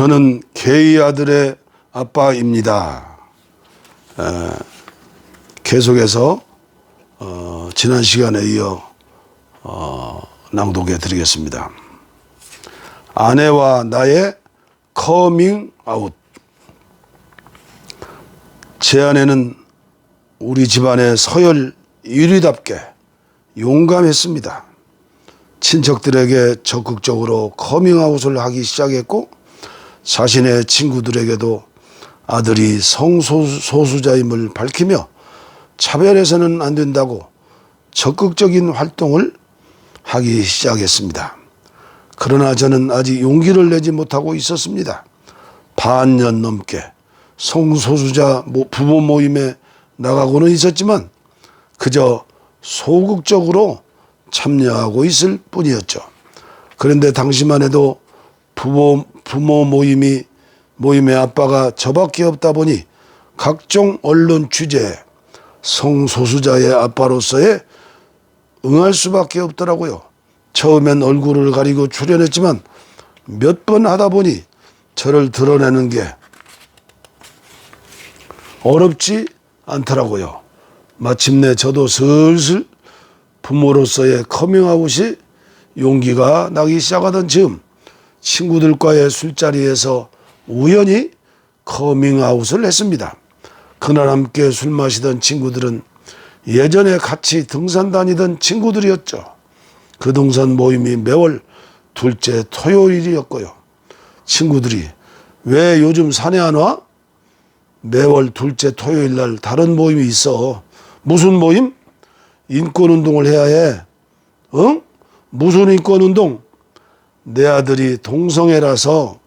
저는 K 아들의 아빠입니다. 계속해서 지난 시간에 이어 낭독해 드리겠습니다. 아내와 나의 커밍 아웃. 제 아내는 우리 집안의 서열 1위답게 용감했습니다. 친척들에게 적극적으로 커밍아웃을 하기 시작했고 자신의 친구들에게도 아들이 성소수자임을 밝히며 차별해서는 안 된다고 적극적인 활동을 하기 시작했습니다. 그러나 저는 아직 용기를 내지 못하고 있었습니다. 반년 넘게 성소수자 부모 모임에 나가고는 있었지만 그저 소극적으로 참여하고 있을 뿐이었죠. 그런데 당시만 해도 부모 모임의 아빠가 저밖에 없다 보니 각종 언론 취재에 성소수자의 아빠로서의 응할 수밖에 없더라고요. 처음엔 얼굴을 가리고 출연했지만 몇 번 하다 보니 저를 드러내는 게 어렵지 않더라고요. 마침내 저도 슬슬 부모로서의 커밍아웃이 용기가 나기 시작하던 즈음 친구들과의 술자리에서 우연히 커밍아웃을 했습니다. 그날 함께 술 마시던 친구들은 예전에 같이 등산 다니던 친구들이었죠. 그 등산 모임이 매월 둘째 토요일이었고요. 친구들이 왜 요즘 산에 안 와? 매월 둘째 토요일 날 다른 모임이 있어. 무슨 모임? 인권운동을 해야 해. 응? 무슨 인권운동? 내 아들이 동성애자라서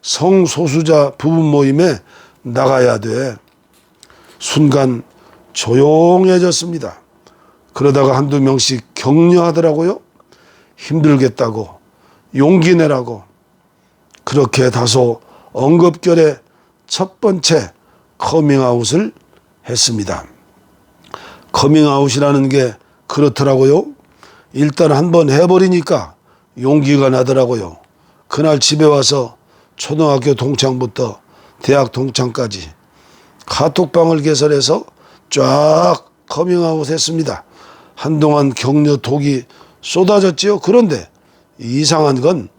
성소수자 부부 모임에 나가야 돼. 순간 조용해졌습니다. 그러다가 한두 명씩 격려하더라고요. 힘들겠다고, 용기 내라고. 그렇게 다소 엉겁결에 첫 번째 커밍아웃을 했습니다. 커밍아웃이라는 게 그렇더라고요. 일단 한번 해버리니까 용기가 나더라고요. 그날 집에 와서 초등학교 동창부터 대학 동창까지 카톡방을 개설해서 쫙 커밍아웃 했습니다. 한동안 격려 톡이 쏟아졌지요. 그런데 이상한 건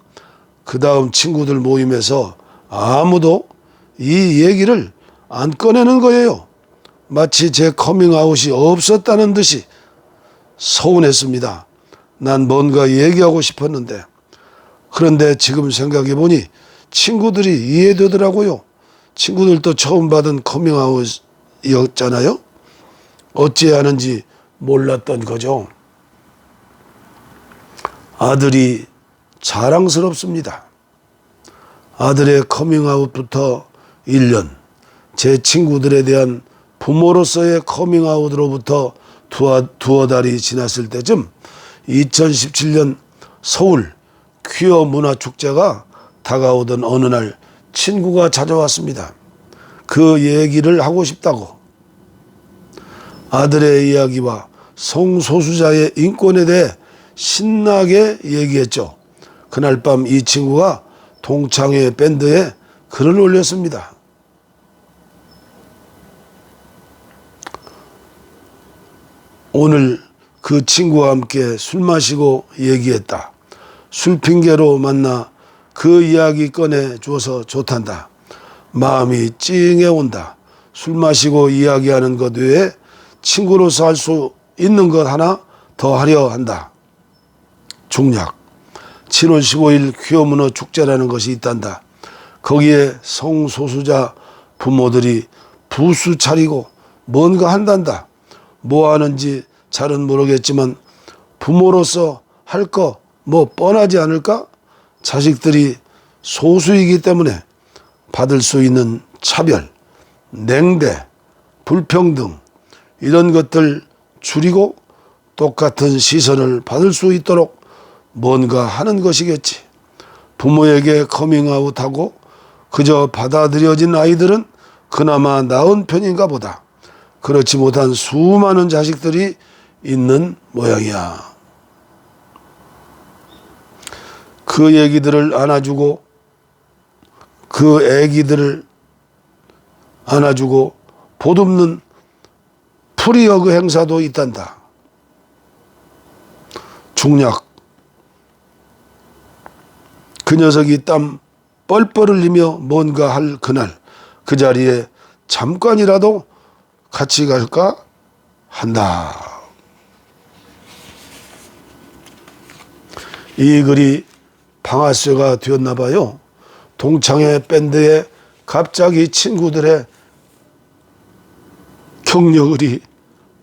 그 다음 친구들 모임에서 아무도 이 얘기를 안 꺼내는 거예요. 마치 제 커밍아웃이 없었다는 듯이 서운했습니다. 난 뭔가 얘기하고 싶었는데. 그런데 지금 생각해 보니 친구들이 이해되더라고요. 친구들도 처음 받은 커밍아웃이었잖아요. 어찌해야 하는지 몰랐던 거죠. 아들이 자랑스럽습니다. 아들의 커밍아웃부터 1년, 제 친구들에 대한 부모로서의 커밍아웃으로부터 두어 달이 지났을 때쯤 2017년 서울 퀴어 문화축제가 다가오던 어느 날 친구가 찾아왔습니다. 그 얘기를 하고 싶다고. 아들의 이야기와 성소수자의 인권에 대해 신나게 얘기했죠. 그날 밤 이 친구가 동창회 밴드에 글을 올렸습니다. 오늘 그 친구와 함께 술 마시고 얘기했다. 술 핑계로 만나 그 이야기 꺼내 줘서 좋단다. 마음이 찡해 온다. 술 마시고 이야기하는 것 외에 친구로서 할 수 있는 것 하나 더 하려 한다. 중략. 7월 15일 퀴어 문화 축제라는 것이 있단다. 거기에 성소수자 부모들이 부스 차리고 뭔가 한단다. 뭐 하는지 잘은 모르겠지만 부모로서 할 거 뭐 뻔하지 않을까? 자식들이 소수이기 때문에 받을 수 있는 차별, 냉대, 불평등 이런 것들 줄이고 똑같은 시선을 받을 수 있도록 뭔가 하는 것이겠지. 부모에게 커밍아웃하고 그저 받아들여진 아이들은 그나마 나은 편인가 보다. 그렇지 못한 수많은 자식들이 있는 모양이야. 그 애기들을 안아주고 그 애기들을 안아주고 보듬는 프리허그 행사도 있단다. 중략. 그 녀석이 땀 뻘뻘 흘리며 뭔가 할 그날 그 자리에 잠깐이라도 같이 갈까 한다. 이 글이 방아쇠가 되었나 봐요. 동창회 밴드에 갑자기 친구들의 격려글이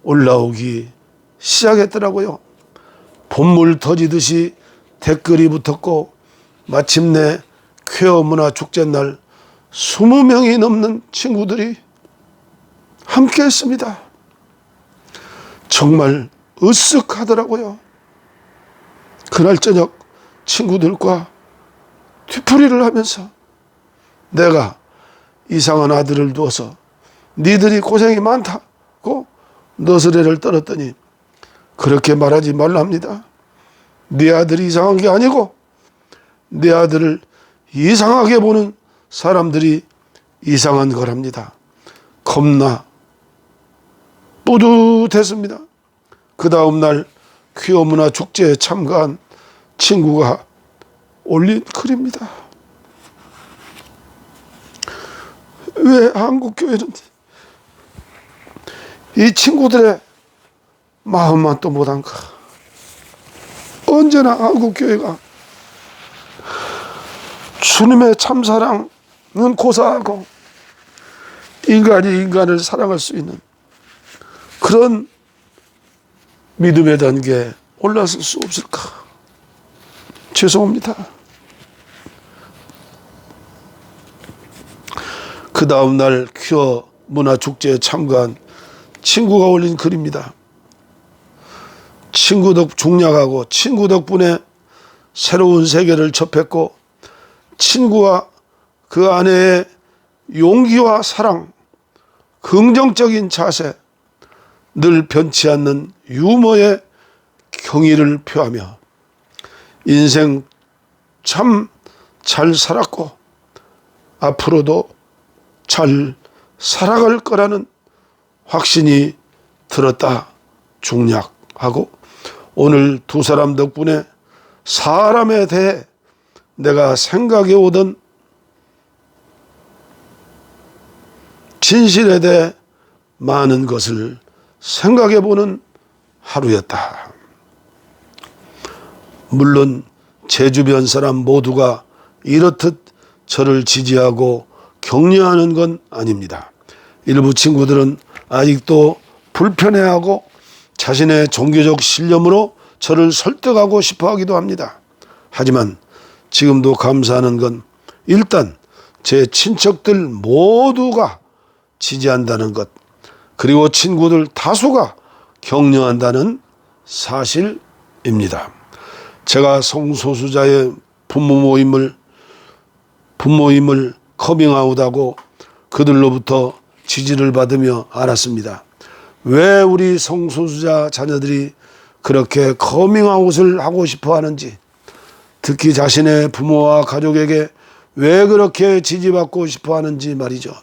올라오기 시작했더라고요. 봇물 터지듯이 댓글이 붙었고 마침내 퀘어 문화 축제 날 20명이 넘는 친구들이 함께 했습니다. 정말 으쓱하더라고요. 그날 저녁 친구들과 뒤풀이를 하면서 내가 이상한 아들을 두어서 니들이 고생이 많다고 너스레를 떨었더니 그렇게 말하지 말랍니다. 네 아들이 이상한 게 아니고 내 아들을 이상하게 보는 사람들이 이상한 거랍니다. 겁나 뿌듯했습니다. 그 다음날 퀴어 문화 축제에 참가한 친구가 올린 글입니다. 왜 한국교회는 이 친구들의 마음만 또 못한가? 언제나 한국교회가 주님의 참사랑은 고사하고 인간이 인간을 사랑할 수 있는 그런 믿음의 단계에 올라설 수 없을까? 죄송합니다. 그 다음날 퀴어 문화축제에 참가한 친구가 올린 글입니다. 친구 중략하고 친구 덕분에 새로운 세계를 접했고 친구와 그 아내의 용기와 사랑, 긍정적인 자세, 늘 변치 않는 유머의 경의를 표하며 인생 참 잘 살았고 앞으로도 잘 살아갈 거라는 확신이 들었다 중략하고 오늘 두 사람 덕분에 사람에 대해 내가 생각해 오던 진실에 대해 많은 것을 생각해 보는 하루였다. 물론 제 주변 사람 모두가 이렇듯 저를 지지하고 격려하는 건 아닙니다. 일부 친구들은 아직도 불편해하고 자신의 종교적 신념으로 저를 설득하고 싶어 하기도 합니다. 하지만 지금도 감사하는 건 일단 제 친척들 모두가 지지한다는 것, 그리고 친구들 다수가 격려한다는 사실입니다. 제가 성소수자의 부모임을 커밍아웃하고 그들로부터 지지를 받으며 알았습니다. 왜 우리 성소수자 자녀들이 그렇게 커밍아웃을 하고 싶어 하는지, 특히 자신의 부모와 가족에게 왜 그렇게 지지받고 싶어 하는지 말이죠.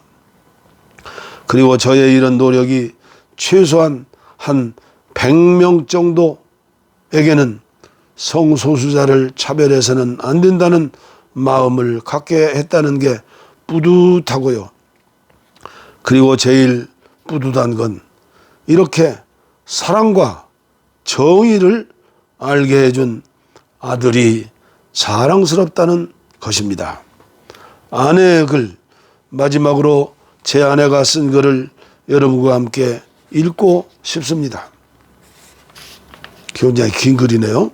그리고 저의 이런 노력이 최소한 한 100명 정도에게는 성소수자를 차별해서는 안 된다는 마음을 갖게 했다는 게 뿌듯하고요. 그리고 제일 뿌듯한 건 이렇게 사랑과 정의를 알게 해준 아들이 자랑스럽다는 것입니다. 아내의 글, 마지막으로 제 아내가 쓴 글을 여러분과 함께 읽고 싶습니다. 굉장히 긴 글이네요.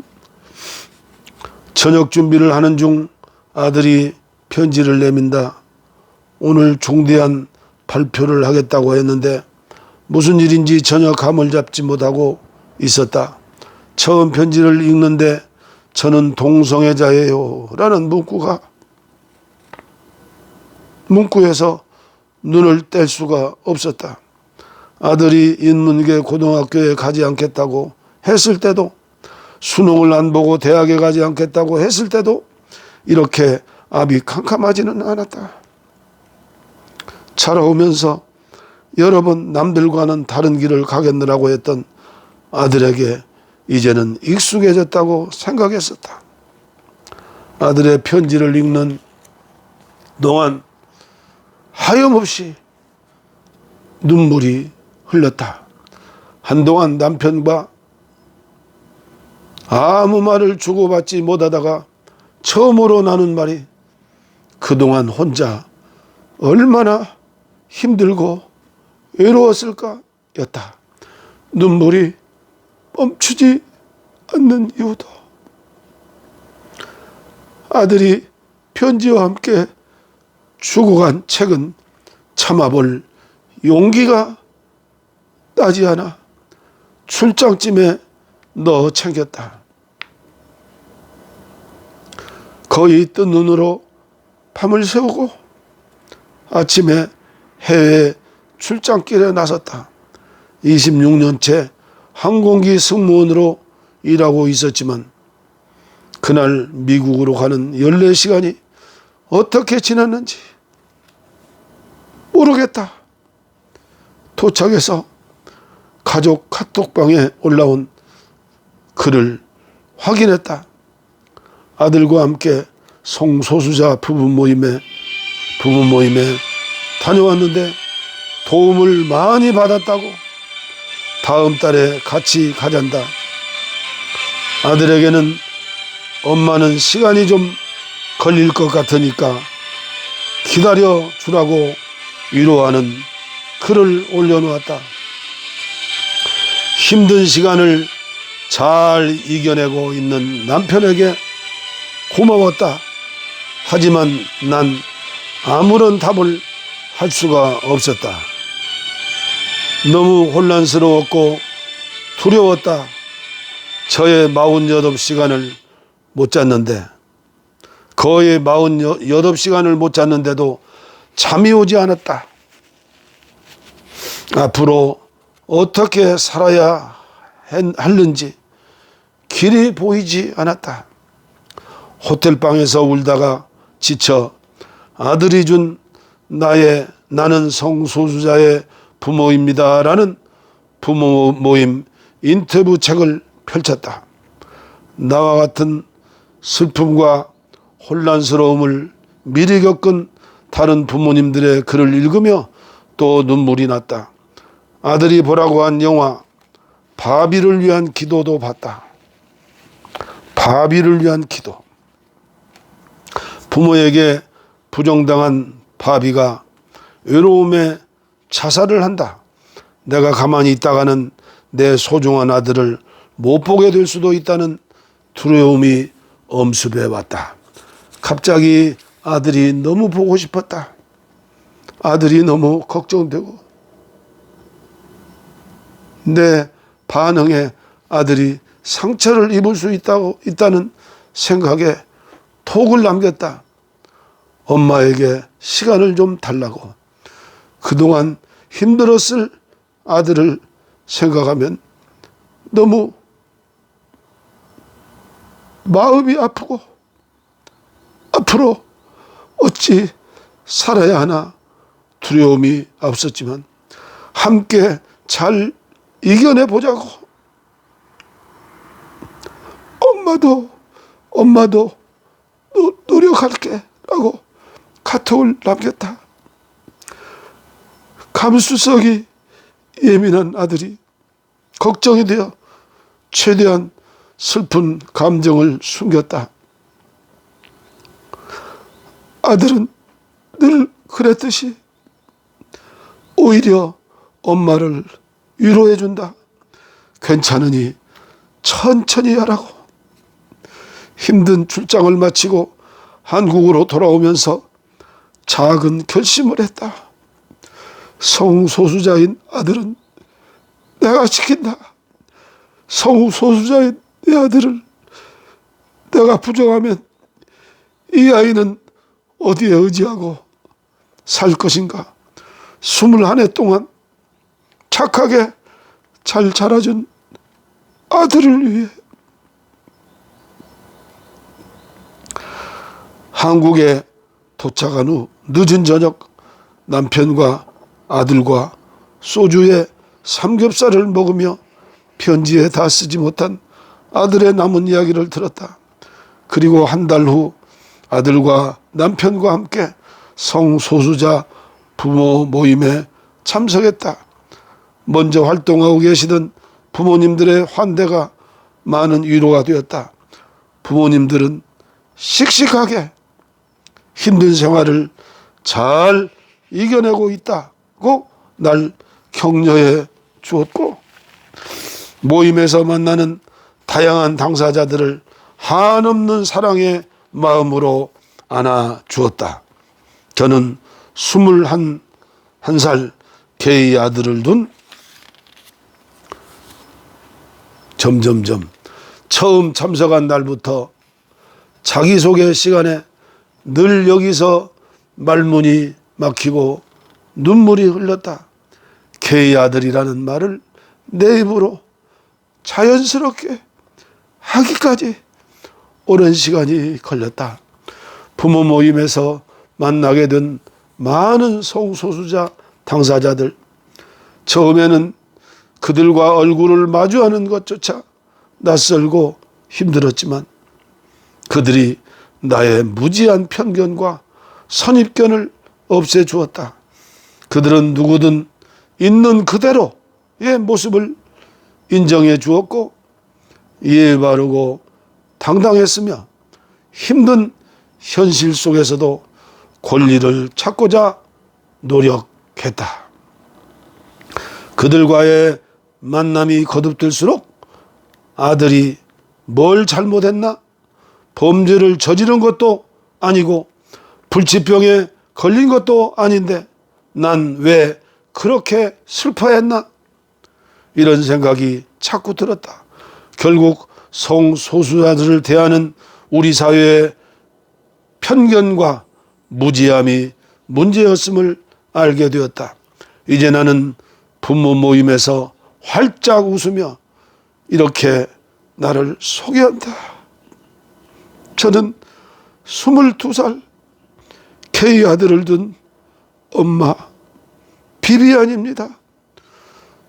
저녁 준비를 하는 중 아들이 편지를 내민다. 오늘 중대한 발표를 하겠다고 했는데 무슨 일인지 전혀 감을 잡지 못하고 있었다. 처음 편지를 읽는데 저는 동성애자예요 라는 문구에서 눈을 뗄 수가 없었다. 아들이 인문계 고등학교에 가지 않겠다고 했을 때도, 수능을 안 보고 대학에 가지 않겠다고 했을 때도 이렇게 앞이 캄캄하지는 않았다. 자라오면서 여러 번 남들과는 다른 길을 가겠느라고 했던 아들에게 이제는 익숙해졌다고 생각했었다. 아들의 편지를 읽는 동안 하염없이 눈물이 흘렀다. 한동안 남편과 아무 말을 주고받지 못하다가 처음으로 나눈 말이 그동안 혼자 얼마나 힘들고 외로웠을까 였다. 눈물이 멈추지 않는 이유도 아들이 편지와 함께 주고 간 책은 참아볼 용기가 나지 않아 출장쯤에 넣어 챙겼다. 거의 뜬 눈으로 밤을 새우고 아침에 해외 출장길에 나섰다. 26년째 항공기 승무원으로 일하고 있었지만 그날 미국으로 가는 14시간이 어떻게 지났는지 모르겠다. 도착해서 가족 카톡방에 올라온 글을 확인했다. 아들과 함께 성소수자 부부 모임에 다녀왔는데 도움을 많이 받았다고 다음 달에 같이 가잔다. 아들에게는 엄마는 시간이 좀 걸릴 것 같으니까 기다려 주라고 위로하는 글을 올려놓았다. 힘든 시간을 잘 이겨내고 있는 남편에게 고마웠다. 하지만 난 아무런 답을 할 수가 없었다. 너무 혼란스러웠고 두려웠다. 저의 48시간을 못 잤는데 거의 48시간을 못 잤는데도 잠이 오지 않았다. 앞으로 어떻게 살아야 하는지 길이 보이지 않았다. 호텔방에서 울다가 지쳐 아들이 준 나는 성소수자의 부모입니다 라는 부모 모임 인터뷰 책을 펼쳤다. 나와 같은 슬픔과 혼란스러움을 미리 겪은 다른 부모님들의 글을 읽으며 또 눈물이 났다. 아들이 보라고 한 영화 바비를 위한 기도도 봤다. 바비를 위한 기도. 부모에게 부정당한 바비가 외로움에 자살을 한다. 내가 가만히 있다가는 내 소중한 아들을 못 보게 될 수도 있다는 두려움이 엄습해 왔다. 갑자기 아들이 너무 보고 싶었다. 아들이 너무 걱정되고 내 반응에 아들이 상처를 입을 수 있다는 생각에 톡을 남겼다. 엄마에게 시간을 좀 달라고. 그동안 힘들었을 아들을 생각하면 너무 마음이 아프고 앞으로 어찌 살아야 하나 두려움이 앞섰지만 함께 잘 이겨내 보자고. 엄마도 노력할게 라고 카톡을 남겼다. 감수성이 예민한 아들이 걱정이 되어 최대한 슬픈 감정을 숨겼다. 아들은 늘 그랬듯이 오히려 엄마를 위로해준다. 괜찮으니 천천히 하라고. 힘든 출장을 마치고 한국으로 돌아오면서 작은 결심을 했다. 성소수자인 아들은 내가 지킨다. 성소수자인 내 아들을 내가 부정하면 이 아이는 어디에 의지하고 살 것인가. 21해 동안 착하게 잘 자라준 아들을 위해 한국에 도착한 후 늦은 저녁 남편과 아들과 소주에 삼겹살을 먹으며 편지에 다 쓰지 못한 아들의 남은 이야기를 들었다. 그리고 한 달 후 아들과 남편과 함께 성소수자 부모 모임에 참석했다. 먼저 활동하고 계시던 부모님들의 환대가 많은 위로가 되었다. 부모님들은 씩씩하게 힘든 생활을 잘 이겨내고 있다고 날 격려해 주었고, 모임에서 만나는 다양한 당사자들을 한없는 사랑의 마음으로 안아 주었다. 저는 21살 게이 아들을 둔 처음 참석한 날부터 자기소개 시간에 늘 여기서 말문이 막히고 눈물이 흘렀다. 게이 아들이라는 말을 내 입으로 자연스럽게 하기까지 오랜 시간이 걸렸다. 부모 모임에서 만나게 된 많은 성소수자 당사자들, 처음에는 그들과 얼굴을 마주하는 것조차 낯설고 힘들었지만 그들이 나의 무지한 편견과 선입견을 없애주었다. 그들은 누구든 있는 그대로의 모습을 인정해 주었고 예의 바르고 당당했으며 힘든 현실 속에서도 권리를 찾고자 노력했다. 그들과의 만남이 거듭될수록 아들이 뭘 잘못했나? 범죄를 저지른 것도 아니고 불치병에 걸린 것도 아닌데 난 왜 그렇게 슬퍼했나? 이런 생각이 자꾸 들었다. 결국 성소수자들을 대하는 우리 사회의 편견과 무지함이 문제였음을 알게 되었다. 이제 나는 부모 모임에서 활짝 웃으며 이렇게 나를 소개한다. 저는 22살 게이 아들을 둔 엄마 비비안입니다.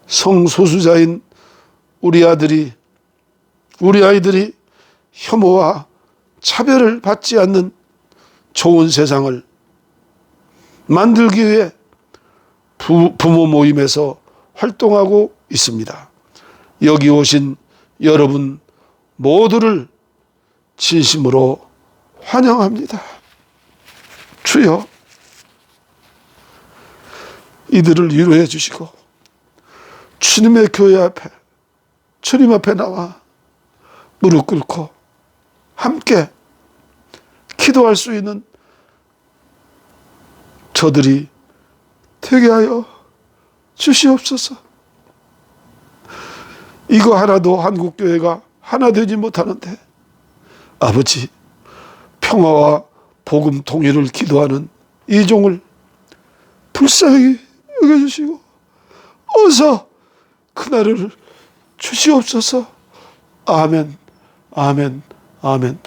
성소수자인 우리 아이들이 혐오와 차별을 받지 않는 좋은 세상을 만들기 위해 부모 모임에서 활동하고 있습니다. 여기 오신 여러분 모두를 진심으로 환영합니다. 주여, 이들을 위로해 주시고 주님의 교회 앞에, 주님 앞에 나와 무릎 꿇고 함께 기도할 수 있는 저들이 되게 하여 주시옵소서. 이거 하나도 한국교회가 하나 되지 못하는데 아버지, 평화와 복음 통일을 기도하는 이 종을 불쌍히 여겨주시고 어서 그날을 주시옵소서. 아멘, 아멘, 아멘.